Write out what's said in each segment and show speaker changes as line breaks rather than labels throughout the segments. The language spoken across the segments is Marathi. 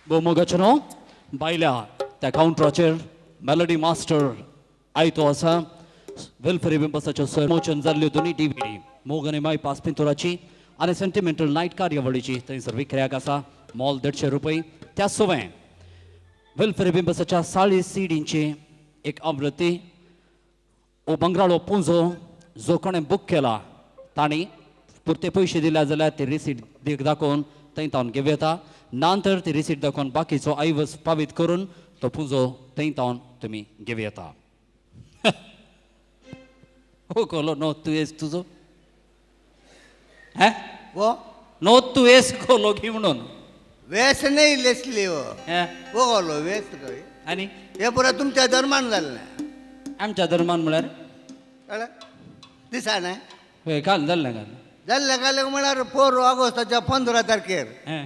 गोमोगाचनो बायल्या त्या काउंटराचेर मेलोडी मास्टर आयतो आसा वेलफेअर बिंबसाच्यो समोचन जाल्ल्यो दोनी DVD मोग आनी माय पास पिंतुराची आनी सेंटिमेंटल नायट कार्यावळीची थंयसर विक्र्याक आसा मोल ₹150 त्या सुवें वेलफेअर बिंबसाच्या 40 सीडींची एक आवृत्ती ओ बंगराळो पुंजो जो कोणें बूक केला तांणी पुरते पयशे दिल्या जाल्यार ती रिसीट दाखोवन थंय तावन घेवं येता नंतर ती रिसीट दाखोवन बाकीचो ऐवज फावीत करून तो पुंजो थंय तावन तुमी घेवं येता हो कोलो नो तू येस तुजो हे
वो
नो तू येस कोलो घे म्हणून
वेस नाही लेसली हो
हे
बोगलो वेस खंय
आनी
हे पुरा तुमच्या धर्मान जाल्लें
आमच्या धर्मान म्हळ्यार
कळ्ळें दिसाना
हय घाल जाल्लें घाल
जाल्लें काले म्हळ्यार 4 ऑगस्टाच्या 15 तारखेर
हे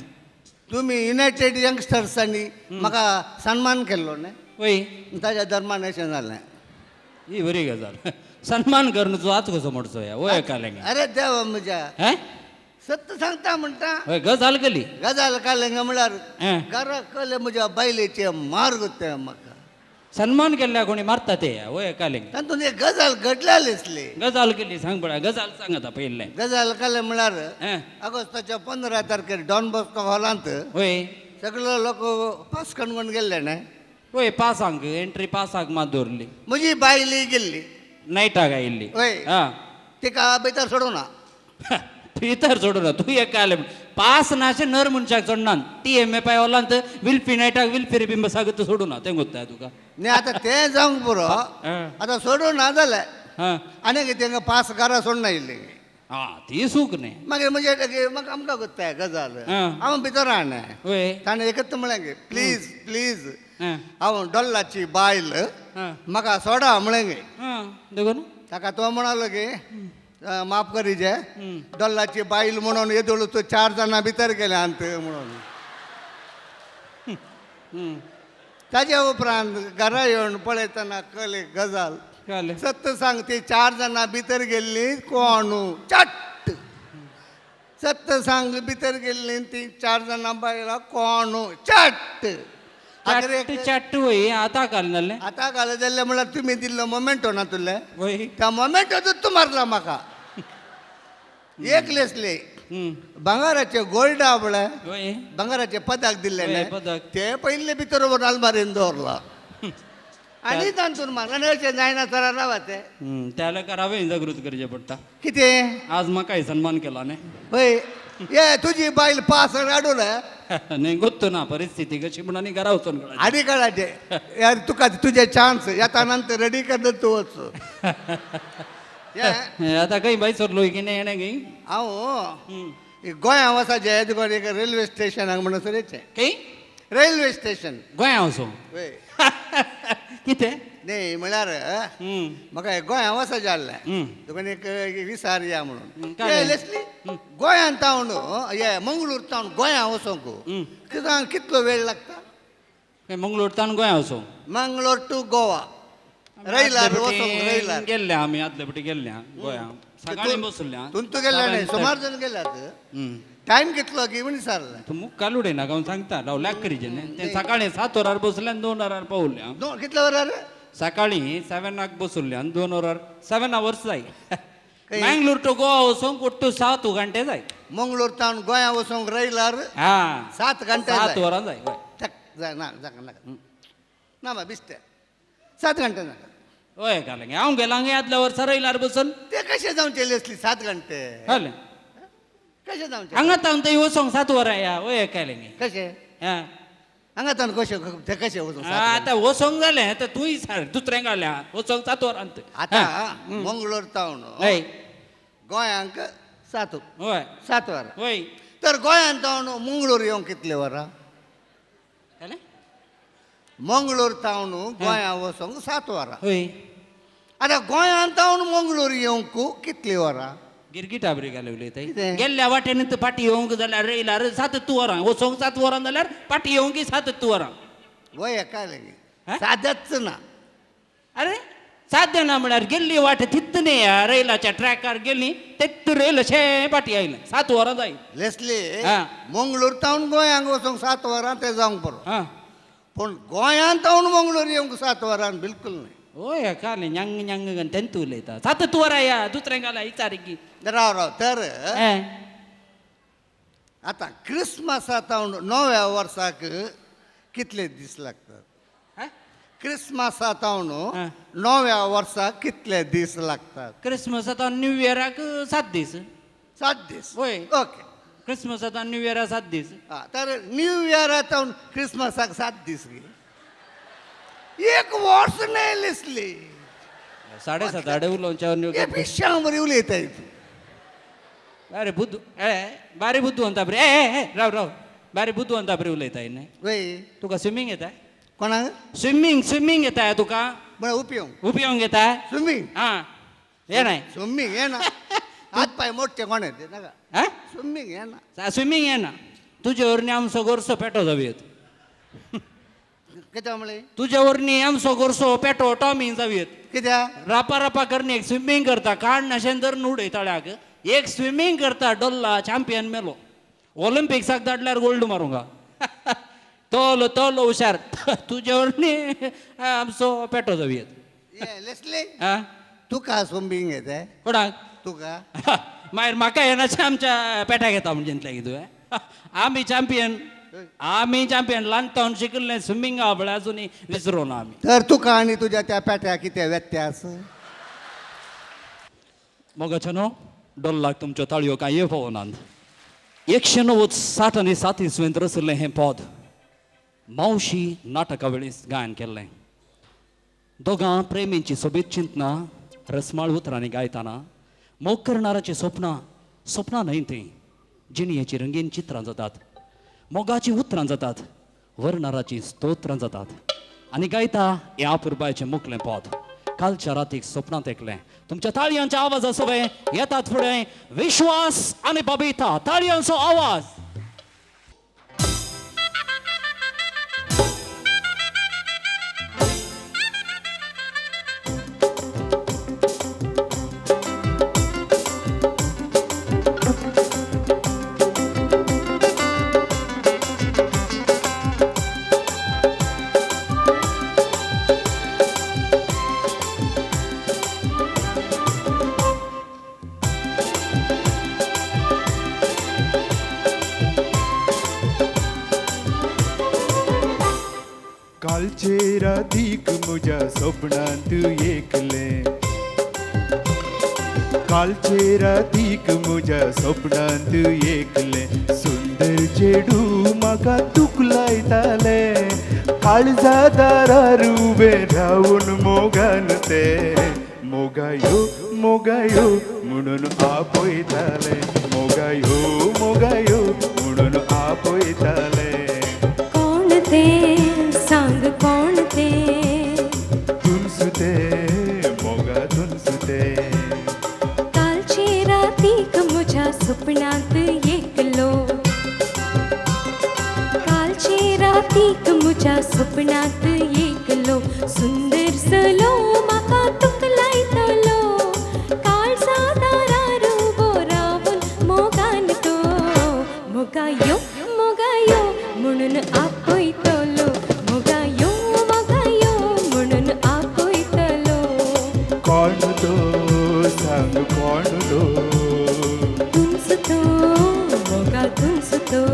तुम्ही युनायटेड यंगस्टर्सांनी म्हाका सन्मान केल्लो न्ही
वय
ताच्या धर्मान अशें जालें
ही बरी गजाल सन्मान करून तूं आज कसो म्हणचो या वय कालेंगे
अरे देवा म्हज्या
हे
सत्य सांगता म्हणटा
वय गजाल केली
गजाल कालेंगे म्हळ्यार
हे
घरा कले म्हज्या बायलेचे मार्ग ते म्हाका
सन्मान केल्ल्या कोणी मारता ते वय कालेंगे
तातूंत एक गजाल घडल्या दिसली
गजाल केली सांग पळय गजाल सांग आता पयले
गजाल काले म्हळ्यार
हे
ऑगस्टाच्या 15 तारखेर डॉन बॉस्को हॉलांत
वय
सगळे लोक पास करून गेल्ले न्ही
वय पासांक एंट्री पासांक मात दवरली
म्हजी बायली गेल्ली
नायटाक आयिल्ली
वय
हा
तिका भितर सोडूना
भितर सोडून ना तू एक काले पास नाशे नर मनशाक सोडना TMA पाय ओलांत विल्फी नायटाक विल्फी बिंब सांगत सोडूं ना तें गोत्ता तुका
न्ही आतां तें जावंक पुरो आतां सोडूना जालें
हा
आनी तेंका पास घरा सोडना येयल्ली
हा ती सूक न्ही
मागीर म्हणजे म्हाका आमकां कोत्ताय गजाल
हा.
हांव भितर हाडलें
वय
ताणें एकच म्हळें गे प्लीज प्लीज
हा
हांव डॉल्लाची बायल
हा
म्हाका सोडा म्हळें गे
हा देखून
ताका तो म्हणालो गे माफ करीजे डॉल्लाची बायल म्हणून येदोळ तो 4 जाणां भितर गेल्या अंत म्हणून ताज्या उपरांत घरा येवन पळयतना कळ्ळें गजाल
काले
सत्य सांग ती 4 जाणां भितर गेल्ली कोण चट्ट सत्य सांग भितर गेल्ली ती 4 जाणां बायलां कोण चट्ट
चट्ट चट्ट वय आतां काल जाल्लें
आतां घाल जाल्यार म्हळ्यार तुमी दिल्लो मोमेंटो ना तुले
वय
त्या मोमेंटोच तूं मारला म्हाका एक लेसले भांगाराचे गोल्ड आपले
वय
भांगाराचे पदक दिल्ले
वय,
न्ही,
पदक.
ते पयले भितर व्हरून आलमारीन दवरला आनी तांतून म्हाका अशें जायना तर रावा ते
त्या लेकार हांवें जागृत करचें पडटा
कितें
आज म्हाकाय सन्मान केला न्ही
पळय ये तुजी बायल पास हाडून
न्ही गोत्तो ना परिस्थिती कशी म्हणून आनी घरा वचून कळा
आनी काळाचे यार तुका तुजे चान्स येता नंतर रेडी कर तूं वच ये,
आतां खंय बाय सरलो की नाही येणे खंय
हांव गोंया वचाचें तुका एक रेल्वे स्टेशनाक म्हणून सरेचें
खंय
रेल्वे स्टेशन
गोंया वचो
पळय
कितें
न्ही म्हळ्यार म्हाका हे गोंया वचाचें आहलें तुका एक विचार या म्हणून
काय
ये
रे?
लेसली गोंयांत तावन हे मंगळूर तावन गोंया वचोंक कितलो वेळ लागता
मंगळूर तान गोंया वचो
मंगळूर टू गोवा रैलार वचोंक रैलार
गेल्ले आमी आदले फावटी गेल्ले गोंया सकाळीं बसले
तूं गेल्या न्ही सुमार जण गेल्यात टायम कितलो की म्हण विचारलें
तूं मुक्काल उडय नाका हांव सांगता राव लॅक करीचे न्ही ते सकाळीं 7 वरार बसले आनी 2 वरार पावले
कितले वरार
सकाळीं 7 बसुल्ले आनी 2 वरार 7 hours जाय मँगलोर टू गोवा वचोंक उट्टू 7 घंटे जाय
मंगळूर तावन गोंया वचोंक रैलार
हा
7 घंटे
7 वरां जाय हय.
जाय ना जाका नाका ना मा बिस्ते 7 घंटे नाका
हय घालें हांव गेलां गे आदल्या वर्सा रैलार बसून
ते कशें जावचे असली 7 घंटे
हले
कशें जावचे
हांगा तावन थंय वचोंक 7 वरां या वय कायलें गे
कशें
हा
हांगा तावन कशें ते कशें वचोंक
आतां वचोंक जालें आतां तूंय सांग दुसरें घाल्या वचोंक 7 वरांत
आतां मंगळूर तावन
हय
गोंयांक 7
हय
7 वरां
हय
तर गोंयांत तावन मंगळूर येवंक कितले वरां
जालें
मंगळूर तावन गोंया वचोंक 7 वरां
हय
आतां गोंयांत तावन मंगळूर येवंक कितली वरां
गिरगिटा बरी घाले उलयताय
कितें?
गेल्ल्या वाटेन फाटी येवंक जाल्यार रैलार 7 वरां वचोंक 7 वरां जाल्यार फाटी येवंक 7 वरां
वय काय लगे
हा?
सादच ना
अरे साधना म्हळ्यार गेल्ली वाट तितने रेलाच्या ट्रॅकार गेली तेत रेल शे पाटी आयलें 7 वरां जाय
लेसली
हा.
मंगळूर तावन गोंयांक वचूंक 7 वरां ते जावंक बरो
हा
पूण गोंयांत तावन मंगळूर येवंक 7 वरां बिलकुल न्हय
ओय काले न्यांग न्यांग गन तेंत उलयता 7 वरां या दुसऱ्यांक विचारी
राव तर आतां क्रिस्मसा तावन नव्या वर्साक कितले दीस लागतात क्रिस्मसा तावन
हा.
नव्या वर्साक कितले दीस लागतात
क्रिसमस आतां न्यू इयराक 7 दीस
7 दीस
होय.
ओके
क्रिसमस आतां न्यू इयराक 7 दीस
तर न्यू इयरा तावन क्रिस्मसाक 7 दीस गे एक वर्स न्हय लिसली
7:30 हाडे उलोवच्या
हे पिश्यां बरी उलयताय तूं
बारे बुद्धू बारी बुद्धू अंता बरे राव राव बारी बुद्धू अंता बरे उलयता न्ही
वय
तुका स्विमींग येता
कोणाक
स्विमींग येता तुका
म्हळ्यार उपयोग
उपयोंग येता
स्विमींग
हा ये नाही
स्विमींग येना हात पाय मोठे कोणे ते नाका
हा
स्विमींग येना
स्विमींग येना तुजे वरणी आमचो गोरसो पेटो जावयेत
कित्याक म्हळें
तुजे वरणी आमचो गोरसो पेटो टॉमी जावयेत
कित्याक
रापा करनी एक स्विमींग करता काण नाशेन धरून उडय तळ्याक एक स्विमींग करता डोल्ला चॅम्पियन मेलो ऑलिंपिक्साक धाडल्यार गोल्ड मारूंगा तोलो हुशार तुजे वरणी आमचो पेटो जावयेत
ये लेसली
हा
तुका स्विमींग येता
कोणाक
तुका
मागीर म्हाका येनाचें आमच्या पेट्याक येता म्हणजे कितें आमी चॅम्पियन ल्हानपण शिकल्लें स्विमींग आवड अजुनी विसरो ना आमी
तर तुका आनी तुज्या त्या पेट्या कितें व्यत्यास
मोगाचेनो डोल्लाक तुमच्यो ताळयो काय येवनांत 190 आनी 7 इसवेंत रचल्लें हें पद मावशी नाटका वेळीस गायन केल्लें दोगां प्रेमींची सोबीत चिंतना रसमाळ उतरांनी गायतना मोग करणाराची स्वप्नां न्हय तीं जिणयेची रंगीन चित्रां जातात मोगाची उतरां जातात वर्णाराची स्तोत्रां जातात आनी गायता ह्या पुरबायचें मुखलें पद कालच्या रातीक स्वप्नांत ऐकलें तुमच्या ताळयांच्या आवाजासोबे येतात फुडें विश्वास आनी बबिता ताळयांचो आवाज
कालचे रातीक म्हज्या स्वप्नांत एकलें कालचे रातीक म्हज्या स्वप्नांत एकलें सुंदर चेडू म्हाका तुक लायतालें काळजादारार उबें रावून मोगान ते मोगायो म्हणून आपयतालें मोगायो म्हणून आपयतालें
कोण ते सांग कोण ते
तुनसुते मोगा तुनसुते
कालचे रातीक म्हज्या स्वप्नांत एकलो कालचे रातीक म्हज्या स्वप्नांत एकलो सुंदर सलो म्हाका तुक लायतलो काळजादारार उबो रावून मोगान तो मोगायो म्हणून आपयतलो मोगायो म्हणून आपयतलो
कोण तो सांग कोण तो
तुमचो मोगा तुमचो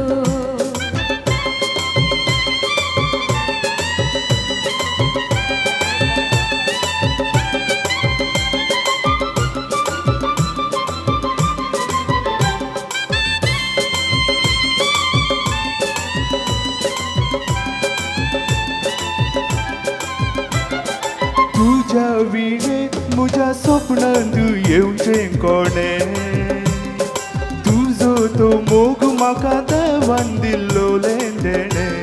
तुझ्या विणेत म्हज्या स्वप्नांत येवचें कोणें तुजो तो मोग म्हाका देवान दिल्लो देणें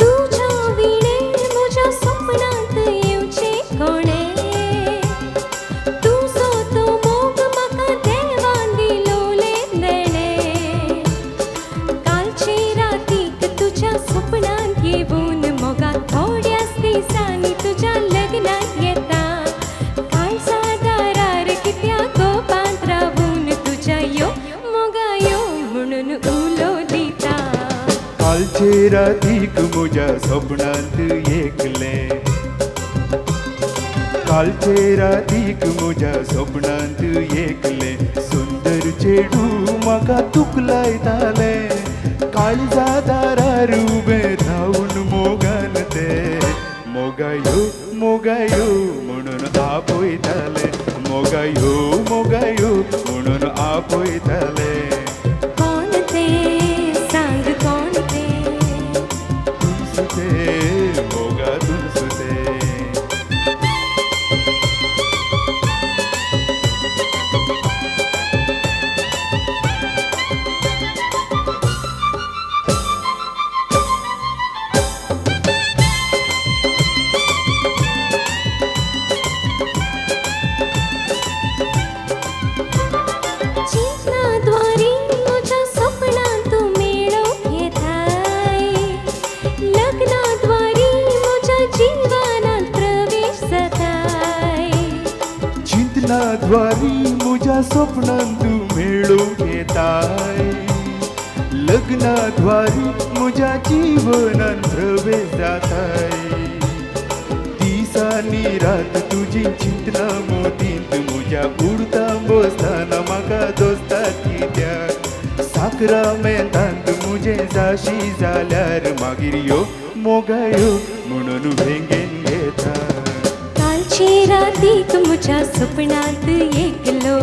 तुझ्या विणे म्हज्या स्वप्नांत येवचें कोणें तुजो तो मोग म्हाका देवान दिलोलें देणें कालचे रातीक तुज्या स्वप्नांत येवून मोगा थोड्याच दिसांनी तुज्या लग्नाक येता
कालचे रातीक म्हज्या स्वप्नांत एकलें कालचे रातीक म्हज्या स्वप्नांत एकलें सुंदर चेडू म्हाका तुकलायतालें काळजा दारार उबें रावन मोगान ते मोगायो मोगायो म्हणून आपयताले मोगायो मोगायो म्हणून आपयताले
कौन ते सांग कौन ते
तुलसुते मोगा तुलसुते
चिंतनाद्वारे म्हज्या स्वप्नांत मेळो येताय लग्नाद्वारे म्हज्या जिवानांत प्रवेश जाताय
चिंतनाद्वारी म्हज्या स्वप्नांत मेळूंक येताय लग्नाद्वारी म्हज्या जिवनांत प्रवेश जाताय दिसांनी रात तुजी चिंतना मोतींत म्हज्या उडता बसतना म्हाका दोस्ता कित्याक साकरामेंतांत म्हजें जाशी जाल्यार मागीर यो मोगायो म्हणून भेंगेन घेता
कालचे रातीक म्हज्या स्वप्नांत एकलो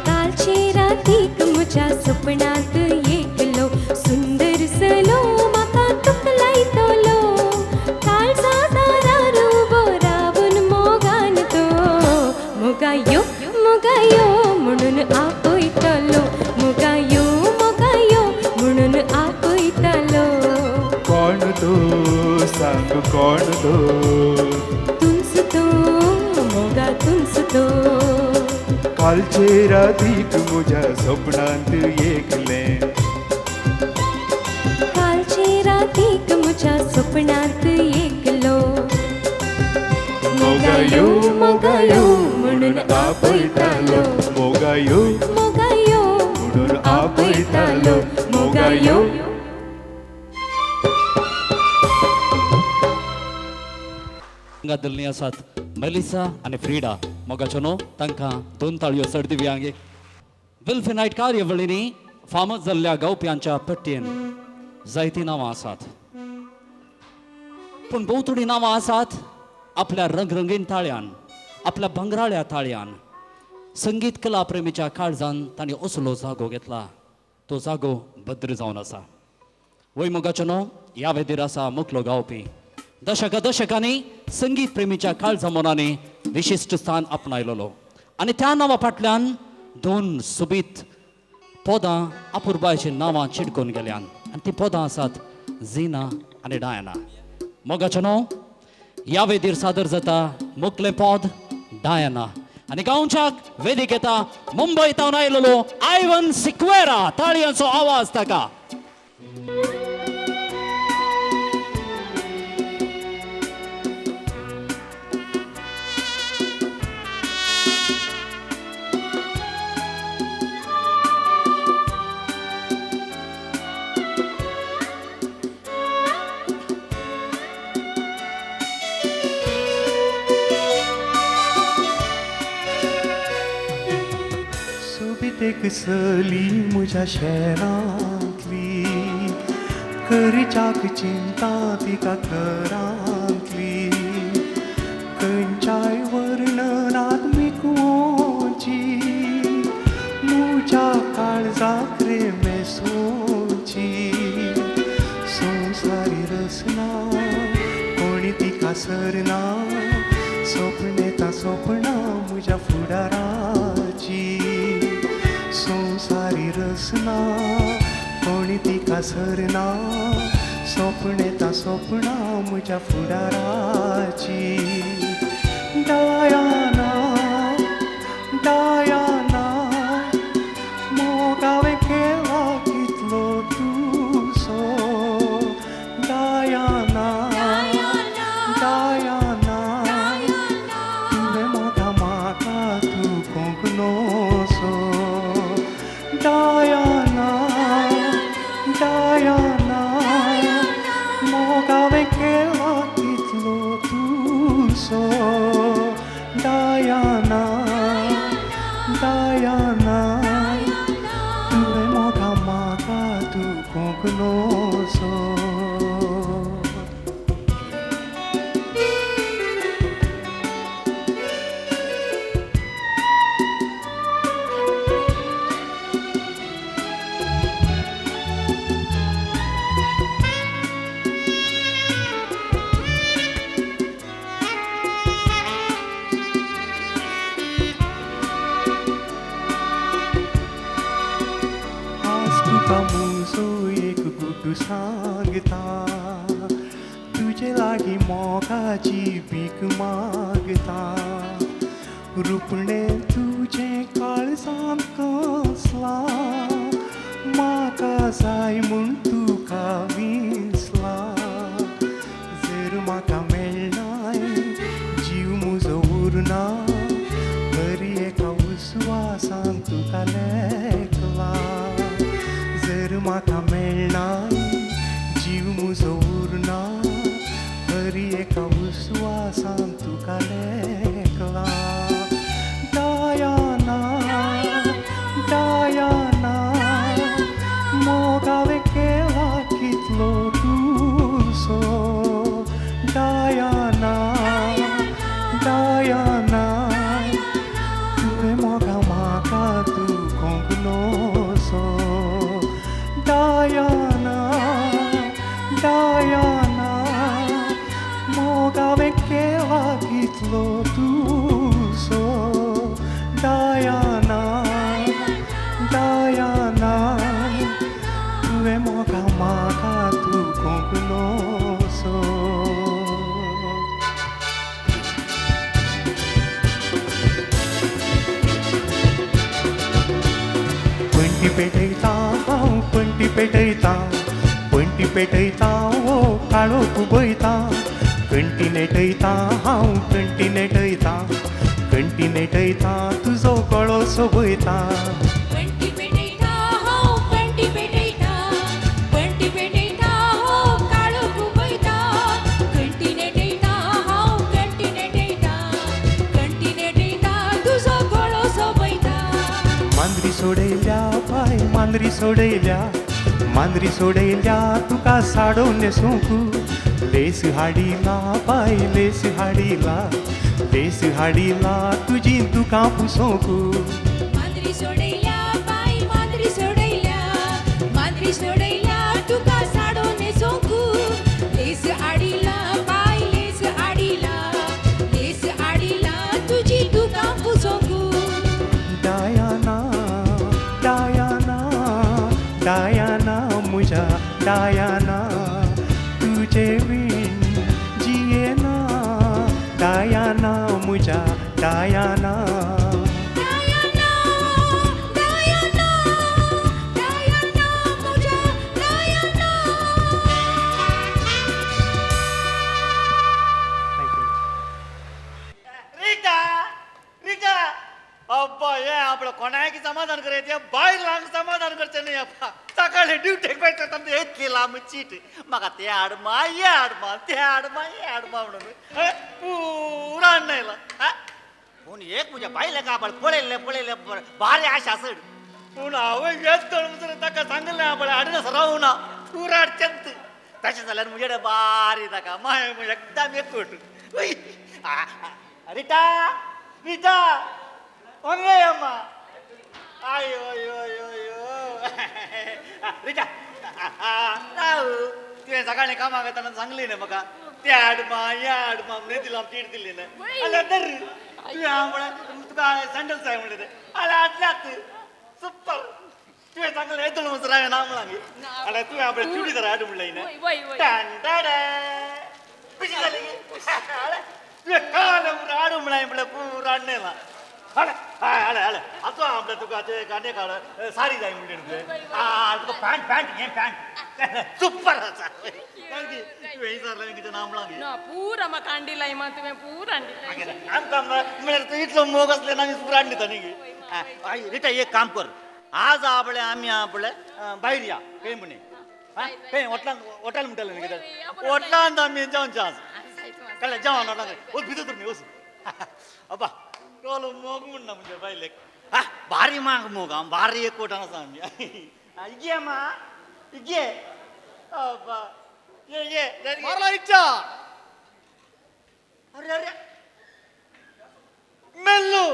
कालचे रातीक म्हज्या स्वप्नांत एकलो सुंदर सलो म्हाका तुकलायतलो काळजा दारार उबो रावन मोगान तो मोगायो मोगायो म्हणून आपयतलो मोगायो मोगायो म्हणून आपयतलो
कोण तो सांग कोण तो
तुंस तो मोगा तुंस तो
कालचे रातीक म्हज्या स्वप्नांत एकलें
कालचे रातीक म्हज्या स्वप्नांत एकलो
मोगायो मोगायो म्हणून आपयतालो मोगायो
मोगायो
म्हणून आपयतालो मोगायो
दिल्ली आसात मेलिसा आनी फ्रिडा मोगाच्यो न्हू तांकां 2 ताळयो चड दिव्यांगे विल्फी नायट कार्यावळींनी फामाद जाल्ल्या गावप्यांच्या पट्टेन जायतीं नांवां आसात पूण भोवतणी नांवां आसात आपल्या रंगरंगीन ताळ्यान आपल्या भंगराळ्या ताळ्यान संगीत कला प्रेमीच्या काळजान तांणी असलो जागो घेतला तो जागो भद्र जावन आसा वय मोगाच्यो न्हू ह्या वेदीर आसा मुखलो गावपी दशकांनी संगीत प्रेमीच्या काळजा मनांनी विशिश्ट स्थान आपणायलोलो आनी त्या नांवा फाटल्यान 2 सुबीत पदां अपुर्बायची नांवां चिडकून गेल्यान आनी ती पदां आसात झीना आनी डायना मोगाच्यो न्हू ह्या वेदीर सादर जाता मुखलें पद डायना आनी गांवच्याक वेदीक येता मुंबयतावन आयलोलो आयवन सिक्वेरा ताळयांचो आवाज ताका
एक सली म्हज्या शेरांतली करच्याक चिंता तिका घरांतली खंयच्याय वर्णनात मिकवोची म्हज्या काळजाक रे मेसोची संवसारी रसना कोणी तिका सरना स्वप्नेता स्वप्ना म्हज्या फुडाराची संवसारी रसना कोणी तिका सरना स्वप्नेता स्वप्ना म्हज्या फुडाराची डायाना डायाना मोगावे केला कितलो तुसो डायाना डायाना तुवें मोगा म्हाका तूं कोंकणोसो डायाना डायाना Diana, Diana, तुवे मोगा मागा तू कोंकणो सो. मुझो एक गुड्डू सांगता तुझे लागी मोगाची भीक मागता रुपणे तुझे काळजांत कसला म्हाका जाय म्हूण तुका विसला जर म्हाका मेळनाय जीव म्हजो उरना बरी एका उस्वासान तुका लेखला जर म्हाका मेळनाय जीव म्हजो उरना बरी एका उस्वासान तुका लेखला डायाना डायाना मोगावे केला कितलो तुसो डायाना डायाना तुवें मोगा म्हाका तू कोंकणो सो Diana, Diana, मोगावे केला कितलो तुसो Diana, Diana, तुवें मोगा म्हाका तू कोंकणो सो. पंटी पेटयता हांव पंटी पेटयता पंटी पेटयता ओ काळो कुबयता कंटी नेटयता हांव कंटी नेटयता कंटी नेटयता तुजो गळो सोबयता
पंटी पेटयता हांव पंटी पेटयता पंटी पेटयता हो काळो कुबयता कंटी नेटयता हांव कंटी नेटयता कंटी नेटयता तुजो गळो सोबयता
मांद्री सोडयल्या बाय मांद्री सोडयल्या तुका साडो न्हेसूंक लेस हाडिला बाय लेस हाडिला तुजी तुका पुसोंक
मांद्री सोडयल्या बाय मांद्री सोडयल्या तुका साडो न्हेसूंक लेस आडिला बाय लेस आडिला तुजी तुका पुसोंक
डायाना डायाना डायाना मुझा डायाना तुझे बिन जिएना डायाना मुझा डायाना
डायाना डायाना डायाना मुझा डायाना
रीटा रीटा अब्बा हे आपलं कोणाकी समाधान करायचे बायलांक समाधान करचे नाही अप्पा सकाळी ड्युटीक भेटत येतली लांब चीट म्हाका ते हाडमा हे हाडमा ते हाडमा हे हाडमा म्हणून पुरा आणला पूण एक म्हज्या बायलेक आपण पळयले भारी आशा सड पूण हांवें हेच तळ ताका सांगलें आपण हाडनस रावू ना पुरा हाडचेंत तशें जाल्यार म्हजे बारी ताका माय एकदम एकूट रीटा रीटा ओंगे अम्मा आयो आयो आयो आयो रीटा राव तुवें सकाळी कामाक येताना सांगली न्ही म्हाका ते हाडमा हे हाडमा म्हणून दिला चीट दिली न्ही आल्या धर तुवें हांव म्हळ्यार तुका सँडल्स जाय म्हणले ते आल्या हाडल्यात सुपर तुवें सांगलें येतलो म्हणून रावें ना म्हणून आल्या तुवें आपले चुडीदार हाड म्हणलें न्ही कशी जाली तुवें काल हाडू म्हणलें पुरा हाडलेला हाड हाड हाड आतां आपल्या तुका ते गाणे काड साडी जाय म्हणले तुका पॅन्ट हे पॅन्ट सुपर आसा तुवें विचारलें कितें नाम लागी
ना पूरा म्हाका हांडी लाय मा तुवें पूरा हांडी लाय
आमकां म्हळ्यार तूं इतलो मोग असले ना आमी पुरा हाडली न्ही रिटा एक काम कर आज आपले आमी आपले भायर या खंय म्हणे खंय हॉटेल म्हणटाले न्ही कितें हॉटेलांत आमी जेवणचे आज कळ्ळें जेवण हॉटेलांत वच भितर तर न्ही वच अब्बा तो मोग म्हणणं म्हणजे बायले हा भारी माग मोग आम भारी एक कोटाना सांग ये मा ये अब्बा ये
मारला इच्छा
अरे अरे मेल्लू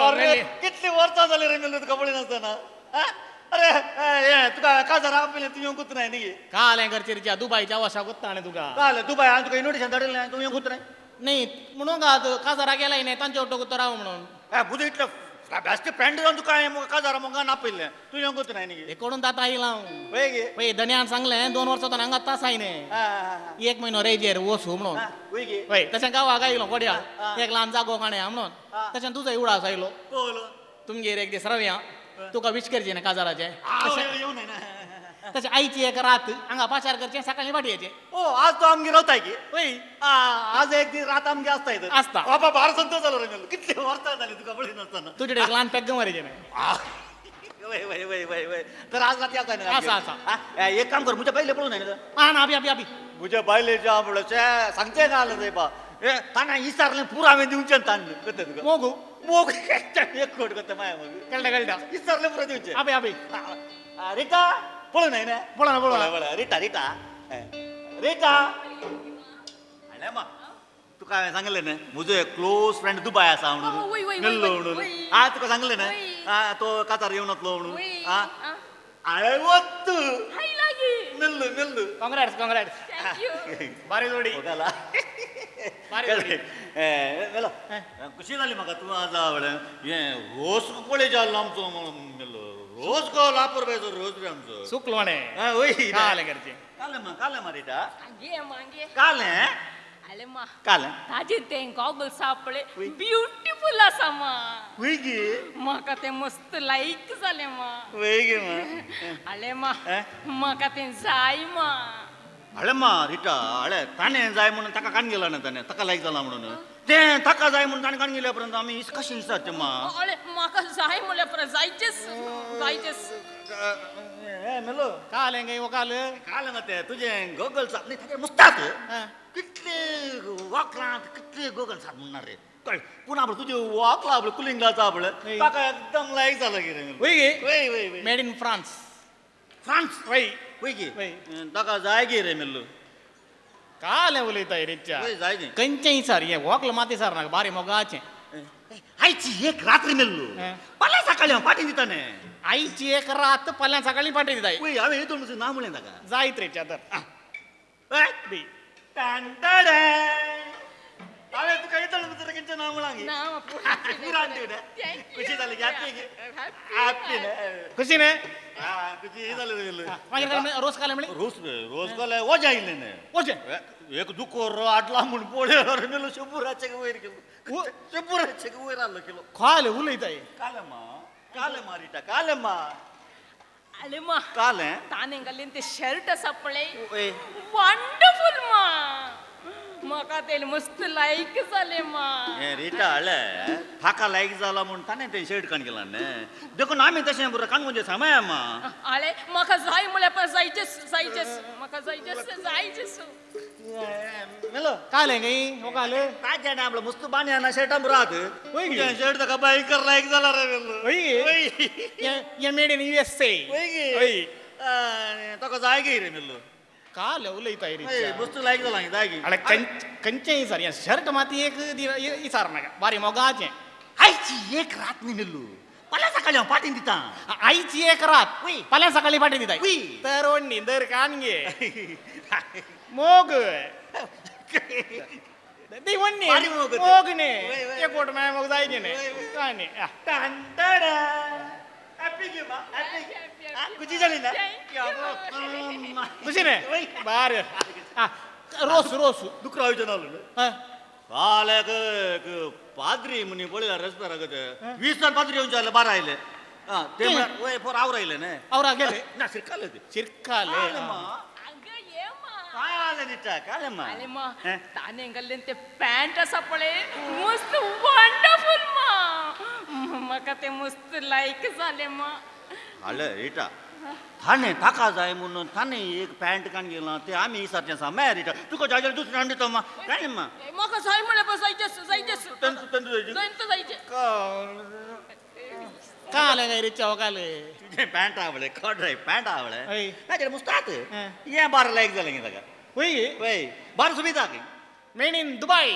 अरे कितली वर्षा झाली रे मेल्लू तुका बळी नसताना हा? अरे तुका का जरा आपले तू येऊन नाही नाही
काल घरचे दुबईच्या वशा गुत्ताने तुका
काल दुबई आणि तुका इन्व्हिटेशन धाडलं नाही तू येऊन नाही
नाही म्हणून का काजारा गेलाय नाही तांच्या ऑटो राव म्हणून
बुद्ध इथलं बेस्ट फ्रेंड जाऊन तुका मग का जरा मग नापिल्ले तू येऊन नाही नाही
हे कोणून जाता येईल
होय गे
पै धन्यान सांगले 2 वर्षात अंगात तास आहे ने
हा, हा,
1 महिनो रेजेर ओसू म्हणून
हा. होय गे
वय तशा गावा गायलो गोड्या
हा.
एक लहान जागो काणे म्हणून
हा.
तशा तुझा एवढा असायलो
बोलो
तुमगेर एक दिस रव्या तुका विश करचे ना काजाराचे
येऊ नाही ना
तशा आईची एक रात अंगा पाचार करचे सकाळी वाटयाचे
ओ आज तो आमगे रावताय की
वय
आज एक दिन रात आमगे असता येत
असता.
बाबा फार संतोष झालो रे मेल्लू किती वर्षा झाली तुका बळी नसताना
तुझ्याकडे एक लहान पॅक मारायचे नाही
वय वय वय वय वय तर आज रात्री आता नाही
असा, असा.
हा, एक काम कर मुझ्या पहिले पळून नाही ना
हा ना अभी अभी
मुझ्या बायले जा बोल सांगते का आलं ते बा ए ताना इसारले पुरा आम्ही देऊन ताण कते तुका
मोगू
मोग एक कोट करते माया मग
कळटा कळटा
इसारले पुरा देऊचे
अभी अभी
रिटा पळून नाही ना
बोला ना बोला ना.
बोला रिटा रिटा रिटा आणि मग तू काय सांगले ना मुझे क्लोज फ्रेंड दुबई असा
वय, वय,
म्हणून
वय,
मेल्लो
वय,
म्हणून
वय.
हा तुका सांगले ना
वय.
हा तो कातार येऊन असलो म्हणून
वय.
हा
हा.
अरे वत्तू
हाय लागी
मेल्लो मेल्लो
काँग्रेट्स काँग्रेट्स
थँक्यू
बारी जोडी
बघाला मेलो कशी झाली म्हाका तू आज आवडे हे रोज पळय जाल्लो आमचो मेलो रोज को लापर पाहिजे रोज बी आमचो
सुकलो म्हणे
हा, वय
काले घरचे
काले मा रिटा
मागे मागे
काले
आले मा
काले
ताजे ते गॉगल सापळे ब्युटिफुल असा मा
वय गे
म्हाका ते मस्त लाईक जाले मा
वय गे मा
आले मा
हा?
म्हाका ते जाय मा
हळे मा रिटा हळे ताणे जाय म्हणून ताका कान गेला ना ताणे ताका लायक जाला म्हणून ते ताका जाय म्हणून ताणे कान गेल्यापर्यंत आम्ही कशी विचारते मा
अरे म्हाका जाय म्हणल्या परत जायचेच जायचेच
मेलो
काले गे वो काल
काल मग ते तुझे गोगल साथ नाही ताके मुस्तात
हा.
कितले वाकला कितले गोगल साथ म्हणणार रे कळ पुन्हा आपण तुझे वाकला आपलं कुलिंगलाचा आपलं
वय.
ताका एकदम लायक झालं की रे
वय गे
वय वय वय
मेड इन फ्रान्स
फ्रान्स
वय
वय की
वय.
ताका जाय गे रे मेल्लो
काले उलयताय रेच्या
वय जाय गे
कंचई सर ये वॉकल माती सर ना बारी मोगाचे
आयची एक रात्री मेल्लो
हा.
पल्ला सकाळी पाठी दिताने
आईची एक रात पल्ल्या सकाळी पाठी दिताय
वय हांवें येतो म्हणून नाव म्हणलें ताका
जायत रेच्या तर
वय
बी
टांटाडे हांवें तुका येतो म्हणून किंचे नाव म्हणलां
ना
पुराण कशी झाली की हॅपी
खुशी ने
कशी झाली रे
मागीर काय रोज काले म्हणे
रोज रोज कॉले वजा येयले ने
ओचे
एक दुकोर आटला म्हूण पळय मेलो शंभराचे वयर गेलो शंभराचे वयर आलो किलो
खाले उलयताय
काले मा रिटा काले मा
आले मा
काले
ताने घालीन ते शर्ट सापळे
ओय
वंडरफुल मा म्हाका ते मस्त लाईक जाले मा
हे रिटा हळे थाका लायक जाला म्हूण ताणें तें शर्ट काण केला ने देखून आमी तशें बरो काण म्हणजे समय मा
आले म्हाका जाय म्हळ्यार पण जायचेच जायचेच म्हाका जायचेच जायचेच
मेलो
काले गे वो काले
काय जाणे आपलं मस्त बांधण्याना शर्टाम राहत
वय गे.
शर्ट ताका बायकर लायक जाला रे मेलो
वय गे.
वय
ये मेड इन यूएसए
वय गे
वय
ताका जाय गे रे मेलो
काले उलयताय
वय,
रेच्या
मस्त लायक जाला जाय गे
अरे कंचई सर ये शर्ट माती एक इसार ना बारी मोगाचे
आयची एक रात न्ही मेलो पल्या सकाळी हांव पाटीन दिता
आईची एक रात
वय.
पल्या सकाळी पाठी दिताय
वय.
तर ओढणी दर कान गे मोग ती वडणी
बारी मोग होते.
मोगने
वय, वय.
एक पोट माय मोग जायचे ने
वय, वय.
काय नाही
टांटाडा हॅपी गे मा हॅपी कुची झाली ना
खुशी ने
वय.
बार रोस रोस
दुकरा विचार आलो ना
हा.
काल एक पाद्री म्हणे पळयला रस्त्यार आगत 20 जण पाद्री येऊन जाले 12 आयले ते वय पोर आवरायले ने
औरा गेले
ना शिरकाले ते
चिरकाले
काले मा
अगं ये मा
काले निटा काले मा
आले मा
हं?
ताने घालीन ते पॅन्ट सापळे मस्त वंडरफुल मा म्हाका ते मस्त लाईक जाले मा
हाले इटा थाने ताका जाय म्हणून थाने एक पॅन्ट कान गेला ते आम्ही इसरचे आसा मॅरीट तुका जाय दुसरी हांडी तो मा काय मा
म्हाका जाय म्हळ्यार बसायचें जायचें
तंतू तंतू जायची
जायचं जायचें
का आलं काय रिक्षा वकाले
तुझे पॅन्ट आवडले कॉड्राय पॅन्ट आवडले
हय.
काय मुस्तात ये बार लायक जालें गे ताका
होय
वय बार सुविधा की
मेड इन दुबई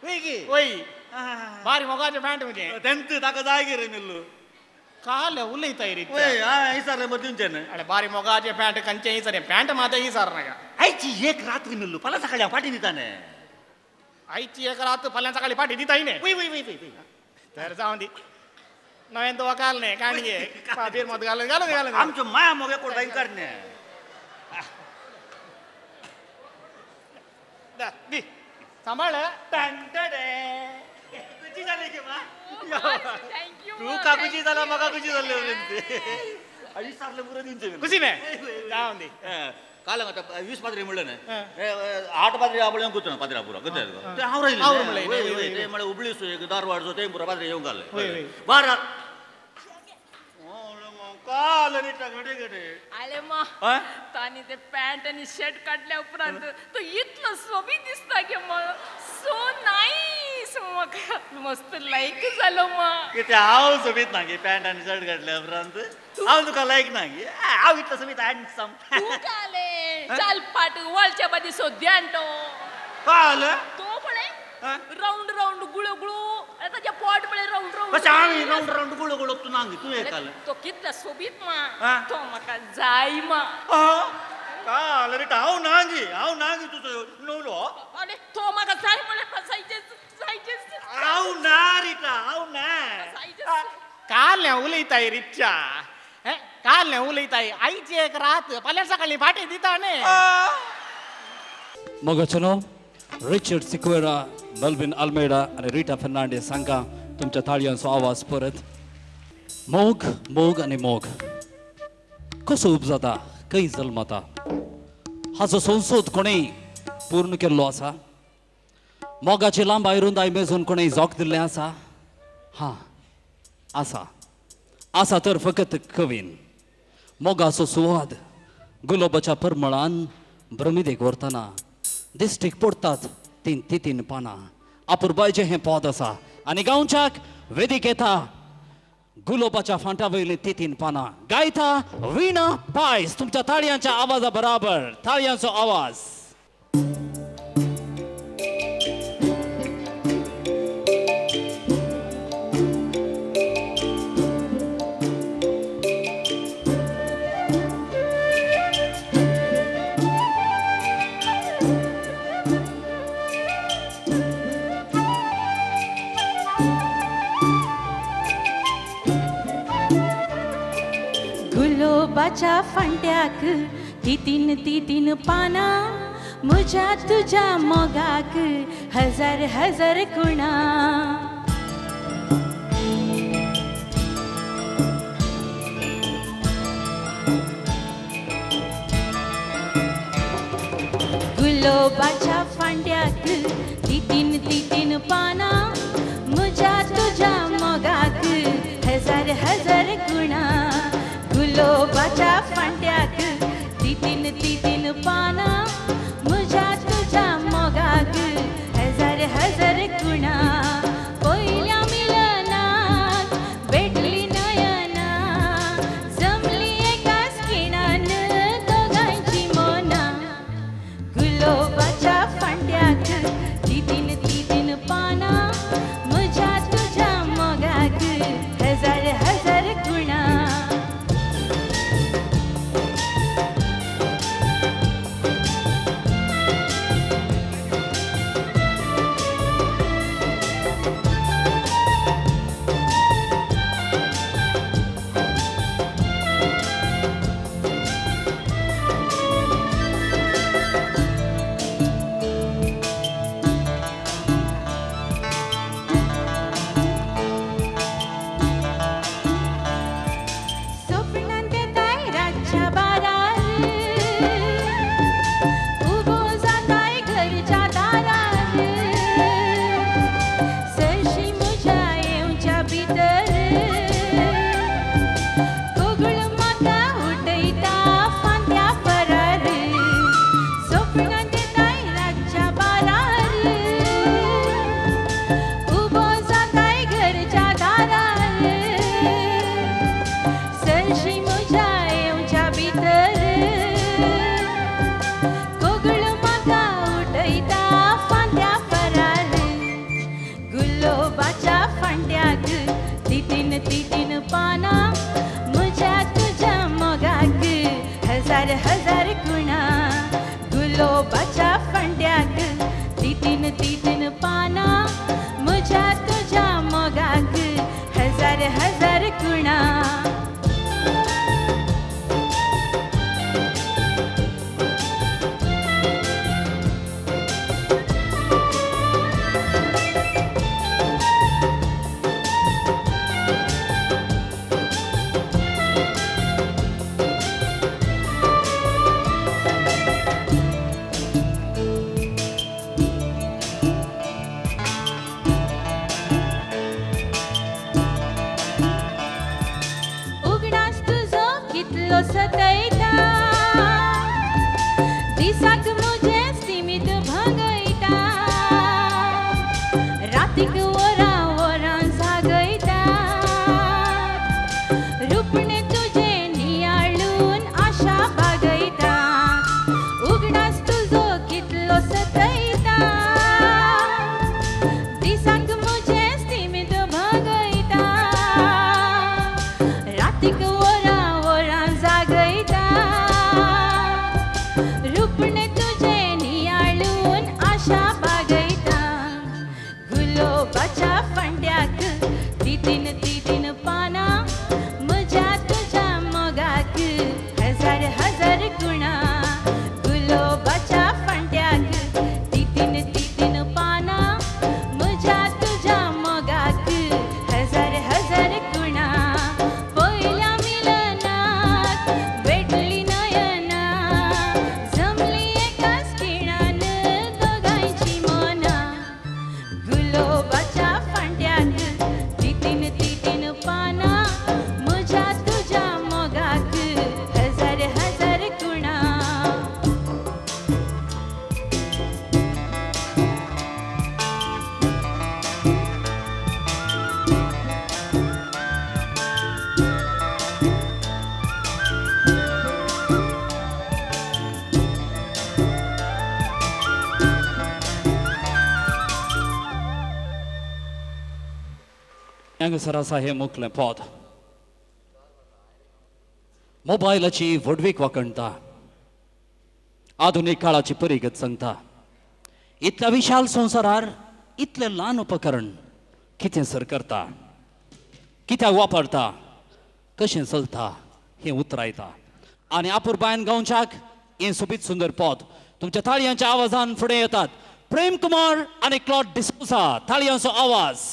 वय की
होय भारी मोगाचे पॅन्ट म्हणजे
तेंत ताका जाय गे रे मिल्लू
काल उलयताय रिक्षा
वय इसरले मग तुमचे
अरे भारी मोगाचे पॅन्ट कंचे ही सरे पॅन्ट माता ही सार नाका
आयची एक रात्री मिल्लू पला सकाळी पाठी दिताने
आईची एक रात फाल्यां सकाळी पाठी दिताय ने
वय वय वय वय
तर जाऊन दी नवें तो वकाल ने काणगे पाबीर मत घालून घालून घालून
आमच्या माया मोगे कोण करणे
दी सांभाळ
तुझी झाली की मा
थँक्यू
तू काकूची झाला मग काकूची झाले आणि सारले पुरं दिवचे
खुशी ने जाऊन दी
काल आता 20 पाद्री म्हणलं ना 8 पाद्री आपण कुठं पाद्रा पुरा कुठे ते आवरायले
आवरले,
ते मला उबळी सोय दारवाडचो ते पुरा पाद्री येऊन
होय, होय.
घालले बारा काल रे टगडे गडे
आले मा
हा?
तानी ते पॅन्ट आणि शर्ट काढल्या उपरांत तो इतलं सोबी दिसता की मग सो नाईस मग मस्त लाईक झालं मग
की ते हांव सोबीत ना गे पॅन्ट आणि शर्ट घातल्या उपरांत हांव तुका लायक ना गे हांव इतलो सोबीत हँडसम
तू काले चाल पाट वळच्या बादी सोद्यान तो
काल
तो पळे
हा?
राऊंड राऊंड गुळू गुळू आणि त्याच्या पोट पळे राऊंड
कशा आम्ही राऊंड राऊंड गुळ गुळ तू नांगी तू हे काल
तो कितला सोबीत
हा?
मा तो म्हाका जाय मा
काल रे हांव नांगी तुझं नवलो
अरे तो म्हाका जाय म्हळ्यार बसायचेच जायचेच
हांव ना रिटा हांव ना
बसायचेच
काल ने उलयताय रिक्षा काल ने उलयताय आईची एक रात फाल्यां सकाळी पाठी दिता ने
मोगाचनो रिचर्ड सिक्वेरा मेल्विन अल्मेडा आणि रीटा फर्नांडीस हांकां तुमच्या ताळयांचो आवाज परत मोग मोग आणि मोग कसो उपजाता खंय जल्मता हाचो संसोद कोणेय पूर्ण केल्लो आसा मोगाची लांब आयरुंदाय मेजून कोणेय जोक दिल्लें आसा हां आसा तर फकत कवीन मोगाचो सुवाद गुलाबाच्या परमळान भ्रमिदेक व्हरतना दिश्टीक पडटात तीन पानां अपुरबायचें हें पद आसा आनी गांवच्याक वेदीक येता गुलाबाच्या फांट्या वयलीं तीन पानां गायता विणा पायस तुमच्या ताळयांच्या आवाजा बराबर ताळयांचो आवाज
गुलाबाच्या फांट्याक तीन पाना म्हज्या तुझ्या मोगाक हजार हजार खुणा गुलाबाच्या फांट्याक तीन पाना म्हज्या तुझ्या मोगाक हजार हजार खुणा गुलाबाच्या फांट्याक तीन पाना म्हज्या तुझ्या मोगाक हजार हजार खुणा पयल्या मिलनाक भेटली नयना जमली एकाच खिणान दोगांची मोना गुलाबाच्या फांट्याक तीन पाना म्हज्या तुझ्या मोगाक हजार हजार खुणा स्वप्नांत येताय रातच्या बारार उबो जाताय घरच्या दारार सरशी म्हज्या येवच्या भितर कोगळ म्हाका उठयता तीन पाना मुझ्या तुझ्या मोगाक हजार हजार गुणा गुलोबाच्या फंड्याक तीन पाना मुझ्या तुझ्या मोगाक हजार हजार गुणा उगडास तुझो कितलो सतयता दिसाक मुझे सीमित भंगयता रातीक वरां वरां जागयता रुपणे तुझे नियाळून आशा बागयता उगडास तुझो कितलो सतयता दिसाक मुझे सीमित भंगयता रातीक वरां वरां जागयता रुपणे तुझे नियाळून आशा बागयता गुलोबाच्या फंड्याक तीन पाना म्हज्या तुझ्या मोगाक हजार हजार गुणा गुलोबाच्या फंड्याक तीन पाना म्हज्या तुझ्या मोगाक हजार हजार गुणा पयल्या मिलनात भेटली नयना जमली एकाच खिणान दोगांयची मना गुलोबाच्या फांट्याक तीन पाना म्हज्या तुझ्या मोगाक हजार हजार गुणा
हांगासर आसा हें मुखलें पद मोबायलाची वडवीक वाकणटा आधुनीक काळाची परिगत सांगता इतल्या विशाल संवसारार इतलें ल्हान उपकरण कितें सर करता कित्याक वापरता कशें चलता हें उतरायता आनी आपुरबायन गांवच्याक हें सोबीत सुंदर पद तुमच्या ताळयांच्या आवाजान फुडें येतात प्रेम कुमार आनी क्लॉड डिसोजा ताळयांचो आवाज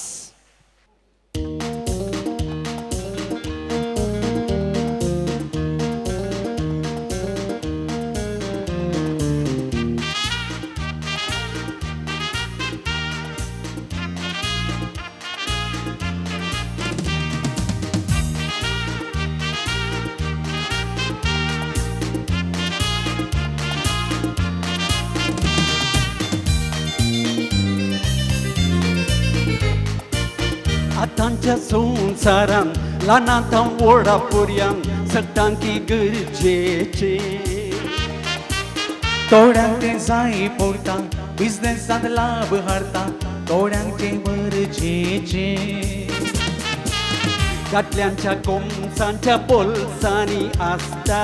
आतांच्या संवसारान ल्हानांत व्हडा पर्यंत सट्टांकी गरजेचे थोड्यांक तें जाय पडटा बिझनेसांत लाभ हाडटा थोड्यांक तें गरजेचे दादल्यांच्या कोमसांच्या पोल्सांनी आसता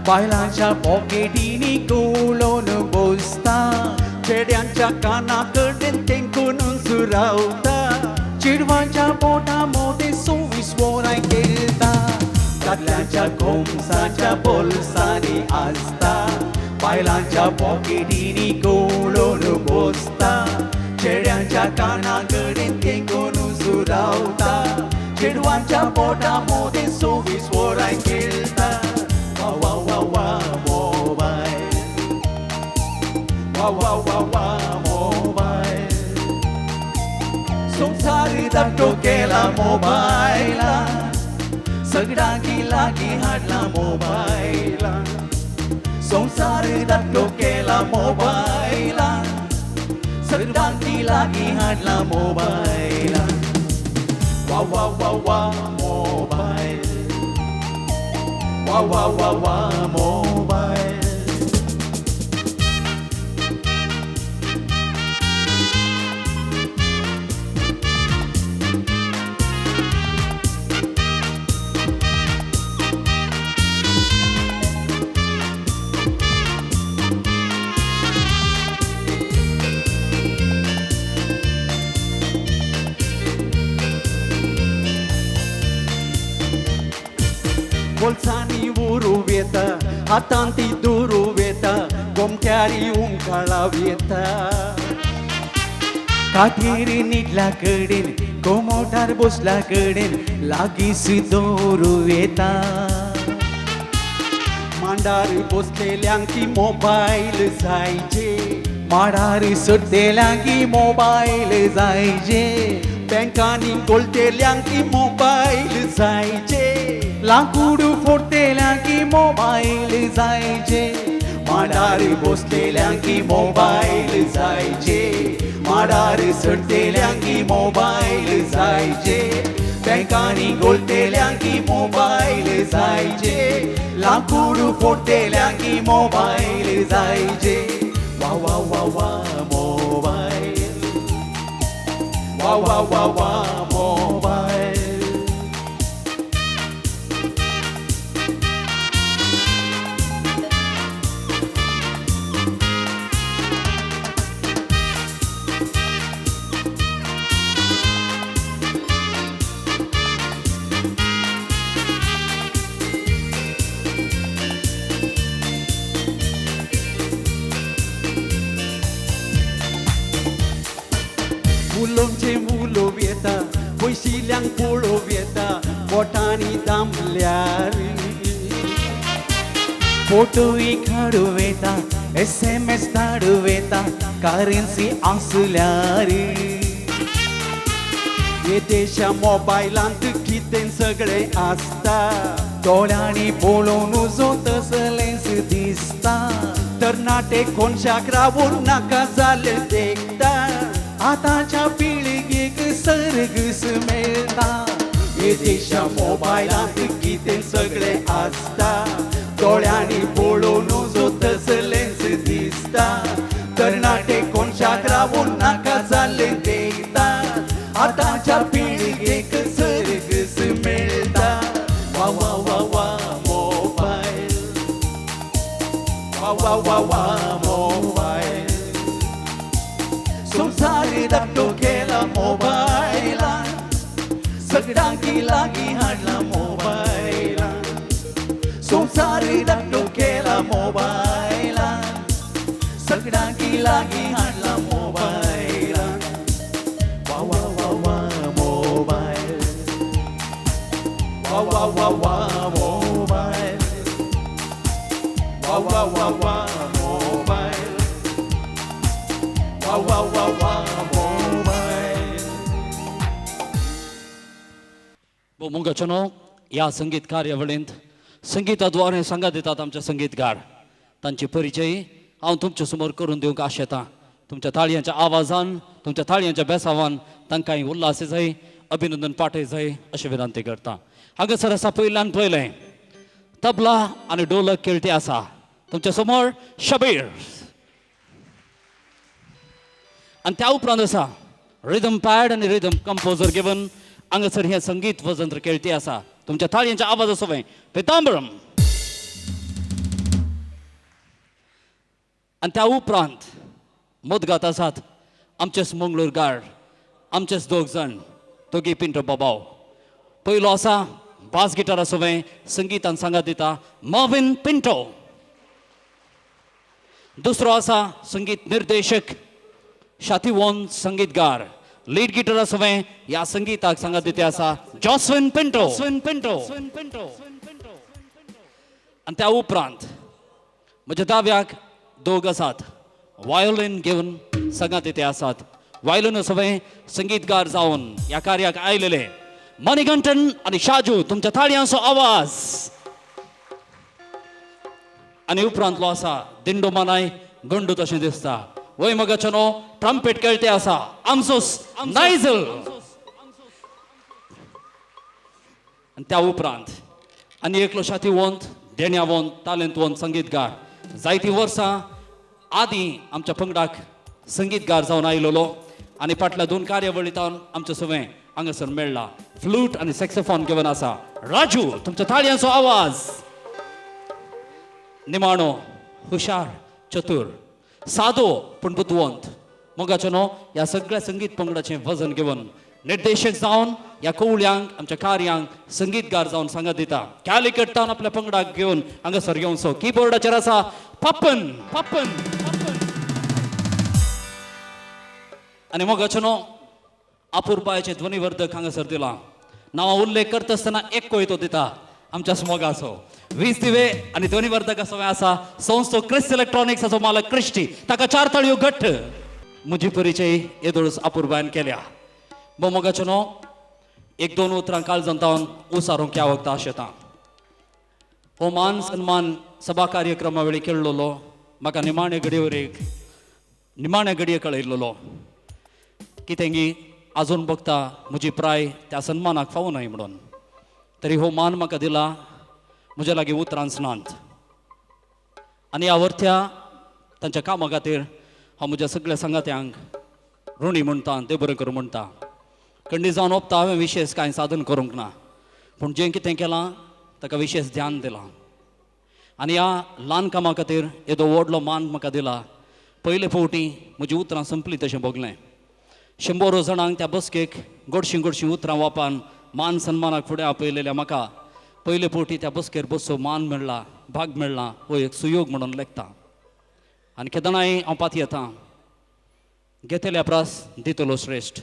बायलांच्या पॉकेटींनी गवळोन बसता चेड्यांच्या काना कडेन तेंकून सुरावता चिडवांच्या पोटा मोठे 24 वरां केलता दादल्यांच्या कोमसांच्या पोल्सांनी आसता बायलांच्या पॉकेटींनी गवळोन बसता चेड्यांच्या काना कडेन तेंकून सुरावता चिडवांच्या पोटा मोठे 24 वरां केलता वा वा वा वा मोबायल वा वा वा वा मोबायल संसार धाकटो केला मोबायला सगळ्यांकी लागीं हाडला मोबायला संसार धाकटो केला मोबायला सगळ्यांकी लागीं हाडला मोबायला वा वा वा वा मोबायल वा वा वा वा मोबायल बोल्सांनी उरूं येता हातांती दुरूं येता गोमट्यारी उमकाळाव येता काठीर निडला कडेन गोमोटार बसला कडेन लागींच दवरूं येता मांडार बसलेल्यांक की मोबायल जायचे माडार सड्डेल्यांक की मोबायल जायचे बँकांनी गोलतेल्यांक की मोबायल जायचे लांकूड फोडतेल्यांक की मोबायल जायचे माडार बसलेल्यांक की मोबायल जायचे माडार सड्डेल्यांक की मोबायल जायचे बँकांनी गोलतेल्यांक की मोबायल जायचे लांकूड फोडतेल्यांक की मोबायल जायचे वा वा वा वा मोबायल वा वा वा वा मोबायल मुलोंचे मुलो येता पयशिल्यांक पळोव येता बोटांनी दामल्यार फोटोय काडूं येता SMS धाडूं येता करन्सी आसल्यार हे देशा मोबायलांत कितें सगळें आसता दोळ्यांनी पळोवन जो तसलेंच दिसता तरणाटे कोणशाक रावून नाका जालें देखता आतांच्या पिळगेक सर्गस मेळटा हे देशा मोबायलांत कितें सगळें आसता दोळ्यांनी पळोवन जो तसलेंच दिसता तरणाटे कोणशाक रावून नाका जालें देखता आतांच्या पिळगेक सर्गस मेळटा वा वा वा वा मोबायल वा वा वा वा मोबायल संसार धाकटो केला मोबायलान सगळ्यांकी लागीं हाडला मोबायलान संसार धाकटो केला मोबायलान सगळ्यांकी लागीं हाडला मोबायलान वा वा वा वा मोबायल वा वा वा वा मोबायल वा वा वा वा मोबायल वा वा वा वा मोबायल
मोगाचनो ह्या संगीत कार्यावळींत संगीताद्वारे सांगा दितात आमचे संगीतकार तांचे परिचय हांव तुमचे समोर करून दिवंक आशेतां तुमच्या ताळयांच्या आवाजान तुमच्या ताळयांच्या बेसावान तांकांय उल्हास जाय अभिनंदन पाठय जाय अशी विनंती करता हांगासर आसा पयल्यान पयलें तबला आनी ढोलक खेळटे आसा तुमच्या समोर शबीर आणि त्या उपरांत आसा रिदम पॅड आनी रिदम कंपोजर गिवन हांगासर हे संगीत वजंत्र खेळटे आसा तुमच्या ताळयांच्या आवाजासोबत पितांबरम आणि त्या उपरांत मुदगात आसात आमचेच मंगळूरकार आमचेच दोग जाण दोगी पिंटो बाबाव पयलो आसा बास गिटारा सोबत संगीतान सांगात दिता मॉविन पिंटो दुसरो आसा संगीत निर्देशक शातिवोन संगीतकार लीड गिटारा सोबत ह्या संगीताक सांगात दिते आसा जॉस्विन पिंटो आणि त्या उपरांत म्हज्या दाव्याक दोग आसात वायोलिन घेवन सांगात दिते आसात वायोलिन सोबत संगीतकार जावन ह्या कार्याक आयलेले मणिकंठन आणि शाजू तुमच्या ताळयांचो आवाज आणि उपरांतलो आसा दिंडो मानाय गंडू तशें दिसता वय मगाचनो ट्रम्पेट खेळटे आसा आमसोस नायझल आणि त्या उपरांत आनी एकलो शातिवंत देण्यावंत तालंतवंत संगीतकार जायतीं वर्सां आदीं आमच्या पंगडाक संगीतकार जावन आयलोलो आनी फाटल्या दोन कार्यावळींतान आमचे सगळें हांगासर मेळ्ळा फ्लूट आनी सॅक्सोफोन घेवन आसा राजू तुमच्या ताळयांचो आवाज निमाणो हुशार चतुर सादो पूण बुद्वंत मोगाचनो ह्या सगळ्या संगीत पंगडाचें वजन घेवन निर्देशक जावन ह्या कवळ्यांक आमच्या कार्यांक संगीतगार जावन सांगत दिता कॅलिकटान आपल्या पंगडाक घेवन हांगासर येवचो कीबोर्डाचेर आसा पप्पन पप्पन पप्पन आनी मोगाचो न्हू अपूर्बायचे ध्वनिवर्धक हांगासर दिला नांवा उल्लेख करता आसतना एक कोयतो दिता आमच्या मोगाचो 20 दिवे आनी ध्वनिवर्धकाचो आसा संस्थो क्रिस्ट इलेक्ट्रॉनिक्साचो मालक क्रिस्टी ताका 4 ताळयो घट्ट म्हजी परिचय येदोळस अपूर्बायन केल्या मोगाचो न्हू 1-2 उतरां काळजांतावन उसारूंक ह्या वखदां आशेता हो मान सन्मान सभा कार्यक्रमा वेळी केल्लोलो म्हाका निमाणे घडये कळयल्लो कितेंगी आजून बघता म्हजी प्राय त्या सन्मानाक फावो न्हय म्हणून तरी हो मान म्हाका दिला म्हज्या लागीं उतरांच नात आनी ह्या वर्थ्या तांच्या कामा खातीर हांव म्हज्या सगळ्या संगात्यांक ऋणी म्हणटा देव बरें करूं म्हणटा खंडी जावन ओपता हांवें विशेश कांय साधन करूंक ना पूण जें कितें केलां ताका विशेश ध्यान दिलां आनी ह्या ल्हान कामा खातीर येदो व्हडलो मान म्हाका दिला पयले फावटी म्हजीं उतरां संपलीं तशें बगलें 100 जाणांक त्या बसकेक गोडशीं उतरां वापान मान सन्मानाक फुडें आपयलेल्या म्हाका पयले फावटी त्या बसकेर बसचो मान मेळ्ळा भाग मेळ्ळा हो एक सुयोग म्हणून लेखता आनी केदोनाय हांव पाती येता घेतल्या प्रास दितलो श्रेश्ठ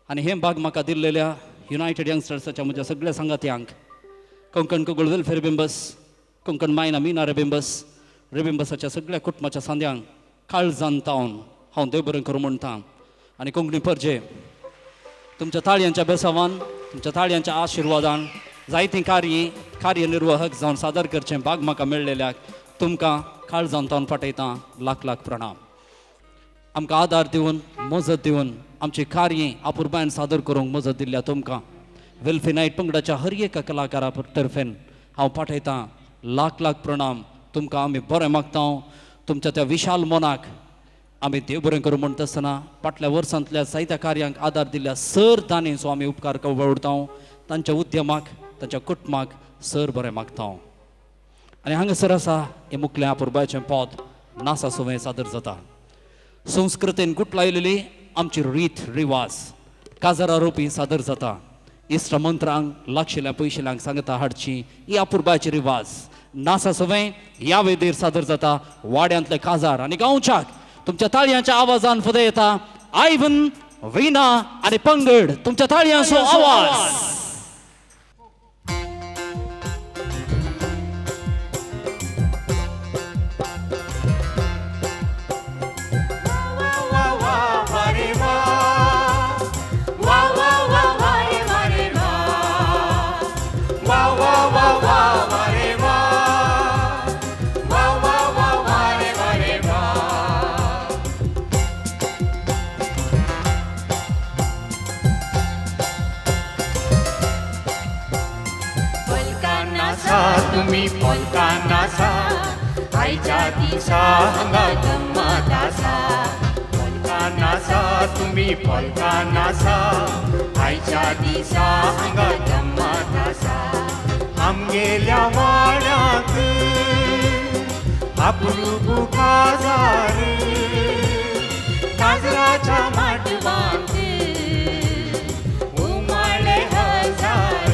आनी हे भाग म्हाका दिल्लेल्या युनायटेड यंगस्टर्साच्या म्हज्या सगळ्या संगात्यांक कोंकण कोगुळ वेलफेअर बिंबस कोंकण मायना मिना रेबिंबसाच्या सगळ्या कुटुंबाच्या सांद्यांक काळजान तावन हांव देव बरें करूं म्हणटा आनी कोंकणी परजे तुमच्या ताळयांच्या बेसावान तुमच्या ताळयांच्या आशिर्वादान जायतीं कार्यनिर्वाहक जावन सादर करचें भाग म्हाका मेळ्ळेल्याक तुमकां काळजान तावन फाटयता लाख लाख प्रणाम आमकां आदार दिवन मजत दिवन आमची कार्य अपूर्बायन सादर करूंक मजत दिल्ल्या तुमकां वेलफेअर नायट पंगडाच्या हर एका कलाकारा तर्फेन हांव पाठयतां लाख लाख प्रणाम तुमकां आमी बरें मागता तुमच्या त्या विशाल मनाक आमी देव बरें करूं म्हणटा आसतना फाटल्या वर्सांतल्या जायत्या कार्यांक आदार दिल्ल्या सर दानीचो आमी उपकार वळटा तांच्या उद्यमाक तांच्या कुटुंबाक सर बरें मागता आनी हांगासर आसा हें मुखलें अपूर्बायचें पद नासा सुवें सादर जाता संस्कृतीन गुट लायलेली आमची रीत रिवाज काजारा रुपी सादर जाता इश्ट मंत्रांक लागशिल्ल्या पयशिल्यांक सांगता हाडची ही अपूर्बायची रिवाज नासा सुवें ह्या वेदेर सादर जाता वाड्यांतले काजार आनी गांवच्याक तुमच्या ताळयांच्या आवाजान फुडें येता आयवन विणा आनी पंगड तुमच्या ताळयांचो आवाज
तुम्ही पोलका नाचा आईच्या दिसा हांगा गंमत आसा पोलका नाचा तुम्ही पोलका नाचा आईच्या दिसा हांगा गंमत आसा आमगेल्या वाड्याक अपूर्व काजार काजराच्या माटवांत उमाळे हजार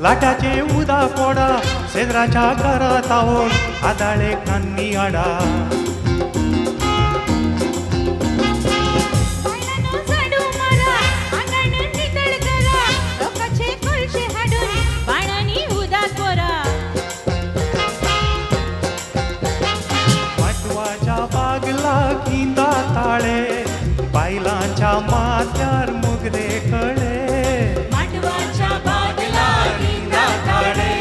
लाटाचे उदा पोडा शेजराच्या घरात आवड आदाळे कान्नी आडा
बायलांनो झाडू मारा, अंगण नितळ करा, लोकाचे कळशे हाडून बाणांनी उदास कोरा.
पाटवाच्या बागला किंदा ताळे बायलांच्या माथ्यार मुगरे कळे
माटवाच्या बागला
किंदा ताळे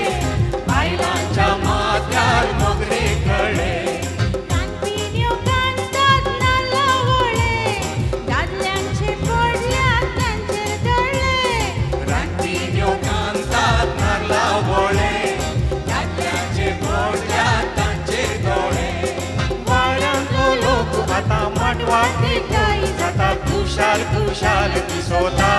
बायलांच्या माथ्यार मुगरे कळे
कानपिन्यो कांतात नालावळे, दादल्यांचे पडल्यात तांचेर दळले.
रानपिन्यो कांतात नारळावळे, दादल्यांचे पडल्यात तांचेर दोळे. वाड्यांतलो लोक आतां माटवाक एकठांय जाता, खुशाल खुशाल दिसोता.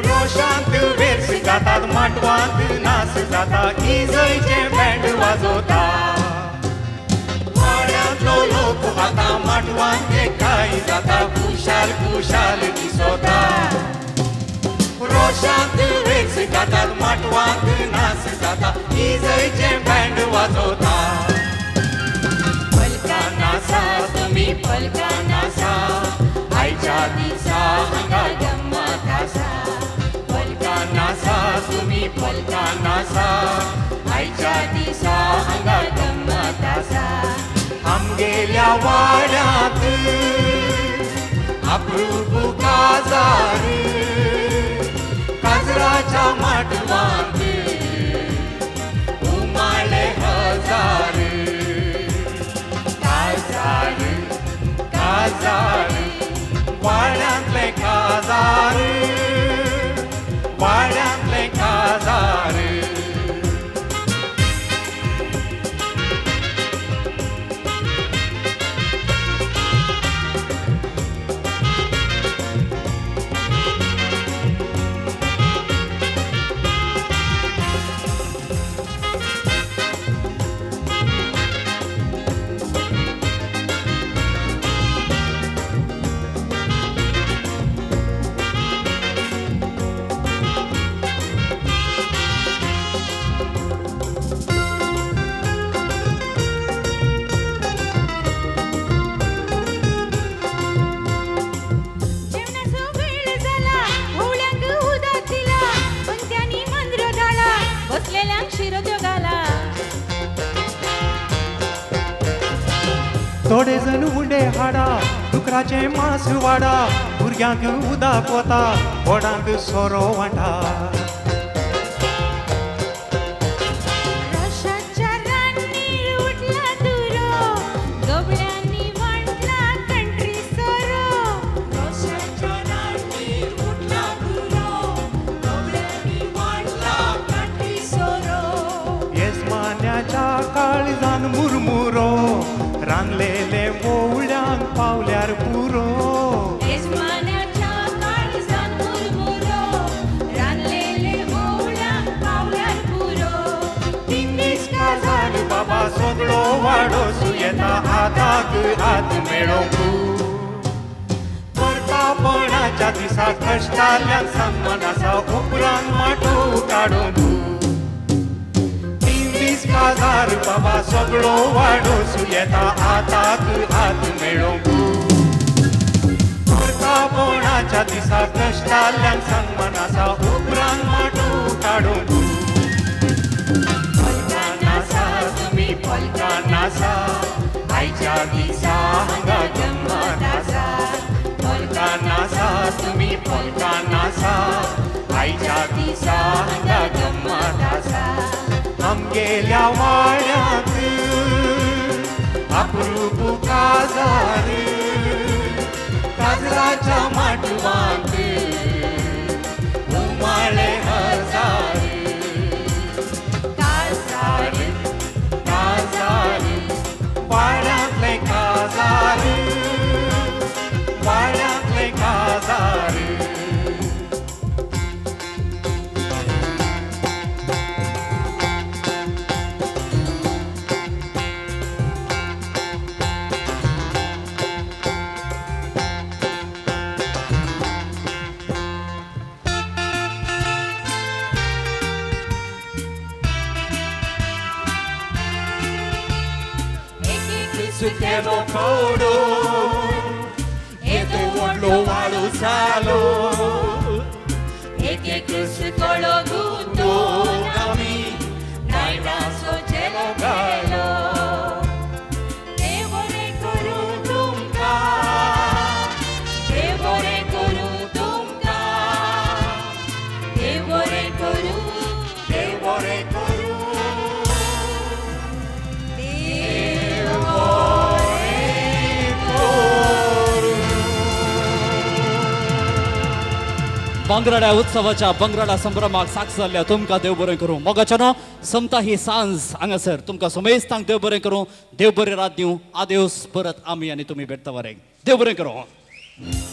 रोशांत वेर्स जातात, माटवांत नाच जाता, इजयचे बँड वाजोता. वाड्यांतलो लोक आतां माटवांत एकठांय जाता, खुशाल खुशाल दिसोता. रोशांत वेर्स जातात, माटवांत नाच जाता, इजयचे बँड वाजोता. पलका नाचा तुम्ही पलका नाचा, आयच्या दिसा हांगा गंमत आसा. पलका नाचा तुम्ही पलका नाचा, आयच्या दिसा हांगा गंमत आसा. आमगेल्या वाड्यांत अप्रूप काजार, काजराच्या माटवांत उमाळे हजार. काजार काजार वाड्यांतले काजार, वाड्यांतले काजार.
जेवणाचो वेळ झाला, होवळ्यांक उदक दिला, पंत्यांनी मंद्र धाडा, बसलेल्यांक शिरो त्यो घाला.
थोडे जण उंडे हाडा, डुकराचे मांस वाडा, भुरग्यांक उदक वता, व्हडांक सोरो वांटा.
रोशाच्या रान्नीर उठला तुरो, गबड्यांनी वांटला कंट्री सोरो. रोशाच्या रान्नीर उठला तुरो, गबड्यांनी वांटला कंट्री सोरो.
येजमान्याच्या काळजान मुरमुरो, रांदलेले वोवळ्यांक पावल्यार पुरो.
येजमान्याच्या काळजान मुरमुरो, रांदलेले वोवळ्यांक पावल्यार पुरो.
तीन दीस काजार बाबा सगळो वाडो सुयेता, हाताक हात मेळोवंक. परतापणाच्या दिसा कश्टाल्यांक सन्मान आसा, उपरांत माटो काडूंक. काजार बाबा सगळो वाडो सुयेता, हाताक हात मेळोवंक. परतापणाच्या दिसा कश्टाल्यांक सन्मान आसा, उपरांत माटो काडूंक. पलका नाचा तुम्ही पलका नाचा, आयच्या दिसा हांगा गंमत आसा. पलका नाचा तुम्ही पलका नाचा, आयच्या दिसा हांगा गंमत आसा. आमगेल्या वाड्यांत अप्रूप काजार, काजराच्या माटवांत उमाळे हजार. काजार काजार वाड्यांतले काजार, वाड्यांतले काजार. केलो खोडो येतो ओढलो वाळू झालो
एक एक कळो गुंतून आम्ही नायडा सोचेलो गेलो देव रे करू तुमका देव रे करू तुमका देव रे करू देव रे करू
बांगराड्या उत्सवाच्या बंगराडा संभ्रमाक साक्ष जाल्ल्या तुमकां देव बरें करूं. मोगाच्यानो समता ही सांज हांगासर तुमकां समेस्तांक देव बरें करूं. देव बरें रात दिवं. आदेवस परत आमी आनी तुमी भेटता वरें. देव बरें करूं.